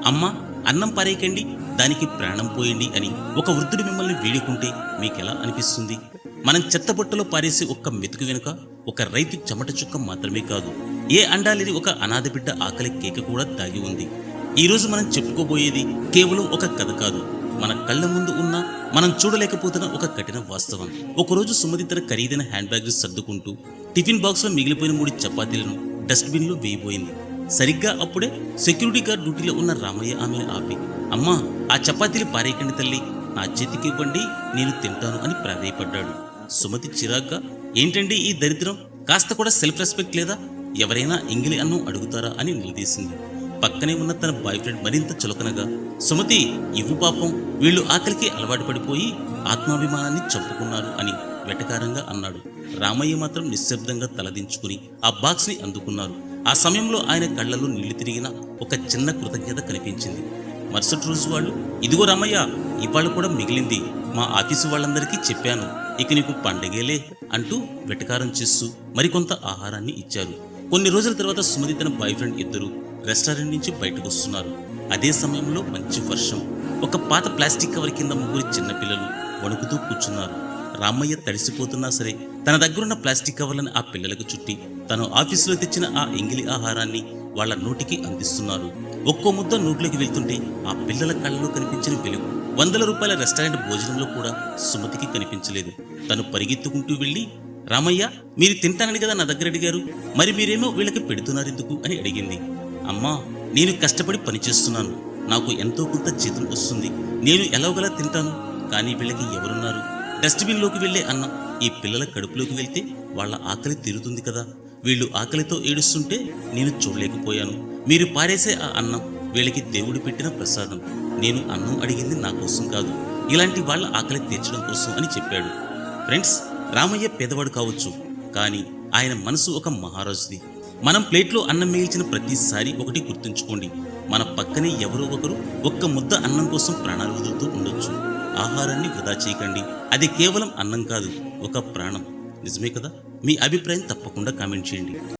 అమ్మ, అన్నం పారేయకండి, దానికి ప్రాణం పోయండి అని ఒక వృద్ధుడు మిమ్మల్ని వేడుకుంటే మీకెలా అనిపిస్తుంది? మనం చెత్తబుట్టలో పారేసి ఒక్క మెతుకు వెనుక ఒక రైతు చెమట చుక్క మాత్రమే కాదు, ఏ అండాలేని ఒక అనాథ బిడ్డ ఆకలి కేక కూడా దాగి ఉంది. ఈరోజు మనం చెప్పుకోబోయేది కేవలం ఒక కథ కాదు, మన కళ్ళ ముందు ఉన్న మనం చూడలేకపోతున్న ఒక కఠిన వాస్తవం. ఒకరోజు సుమతి తన ఖరీదైన హ్యాండ్ బ్యాగ్ సర్దుకుంటూ టిఫిన్ బాక్స్ లో మిగిలిపోయిన 3 చపాతీలను డస్ట్బిన్ లో వేయబోయింది. సరిగ్గా అప్పుడే సెక్యూరిటీ గార్డ్ డ్యూటీలో ఉన్న రామయ్య ఆమెను ఆపి, అమ్మా, ఆ చపాతీలు పారేయకండి తల్లి, నా చేతికి ఇవ్వండి, నేను తింటాను అని ప్రాధేయపడ్డాడు. సుమతి చిరాగ్గా, ఏంటండి ఈ దరిద్రం, కాస్త కూడా సెల్ఫ్ రెస్పెక్ట్ లేదా? ఎవరైనా ఎంగిలి అన్నం అడుగుతారా అని నిలదీసింది. పక్కనే ఉన్న తన బాయ్ ఫ్రెండ్ మరింత చులకనగా, సుమతి, ఇవ్వు పాపం, వీళ్ళు ఆకలికి అలవాటు పడిపోయి ఆత్మాభిమానాన్ని చంపుకున్నారు అని వెటకారంగా అన్నాడు. రామయ్య మాత్రం నిశ్శబ్దంగా తలదించుకుని ఆ బాక్స్ ని అందుకున్నారు. ఆ సమయంలో ఆయన కళ్ళలో నీళ్లు తిరిగిన ఒక చిన్న కృతజ్ఞత కనిపించింది. మరుసటి రోజు వాళ్ళు, ఇదిగో రామయ్య, ఇవాళ కూడా మిగిలింది, మా ఆఫీసు వాళ్ళందరికీ చెప్పాను, ఇక నీకు పండగేలే అంటూ వెటకారం చేస్తూ మరికొంత ఆహారాన్ని ఇచ్చారు. కొన్ని రోజుల తర్వాత సుమతి తన బాయ్ ఫ్రెండ్ ఇద్దరు రెస్టారెంట్ నుంచి బయటకు వస్తున్నారు. అదే సమయంలో మంచి వర్షం. ఒక పాత ప్లాస్టిక్ కవర్ కింద 3 చిన్నపిల్లలు వణుకుతూ కూర్చున్నారు. రామయ్య తడిసిపోతున్నా సరే తన దగ్గరున్న ప్లాస్టిక్ కవర్లను ఆ పిల్లలకు చుట్టి తను ఆఫీసులో తెచ్చిన ఆ ఎంగిలి ఆహారాన్ని వాళ్ల నోటికి అందిస్తున్నారు. ఒక్కో ముద్ద నోట్లోకి వెళ్తుంటే ఆ పిల్లల కళ్ళలో కనిపించిన వెలుగు 100 రూపాయల రెస్టారెంట్ భోజనంలో కూడా సుమతికి కనిపించలేదు. తను పరిగెత్తుకుంటూ వెళ్ళి, రామయ్య, మీరు తింటానని కదా నా దగ్గర అడిగారు, మరి మీరేమో వీళ్ళకి పెడుతున్నారెందుకు అని అడిగింది. అమ్మా, నేను కష్టపడి పనిచేస్తున్నాను, నాకు ఎంతో కొంత జీతం వస్తుంది, నేను ఎలాగోలా తింటాను, కానీ వీళ్ళకి ఎవరున్నారు? డస్ట్బిన్లోకి వెళ్లే అన్నం ఈ పిల్లల కడుపులోకి వెళ్తే వాళ్ళ ఆకలి తీరుతుంది కదా, వీళ్ళు ఆకలితో ఏడుస్తుంటే నేను చూడలేకపోయాను, మీరు పారేసే ఆ అన్నం వీళ్ళకి దేవుడు పెట్టిన ప్రసాదం, నేను అన్నం అడిగింది నా కోసం కాదు, ఇలాంటి వాళ్ళ ఆకలి తీర్చడం కోసం అని చెప్పాడు. ఫ్రెండ్స్, రామయ్య పేదవాడు కావచ్చు, కానీ ఆయన మనసు ఒక మహారాజుది. మనం ప్లేట్లో అన్నం మిగిల్చిన ప్రతిసారి ఒకటి గుర్తుంచుకోండి, మన పక్కనే ఎవరో ఒకరు ఒక్క ముద్ద అన్నం కోసం ప్రాణాలు వదులుతూ ఉండొచ్చు. ఆహారాన్ని వృధా చేయకండి, అది కేవలం అన్నం కాదు, ఒక ప్రాణం. నిజమే కదా? మీ అభిప్రాయం తప్పకుండా కామెంట్ చేయండి.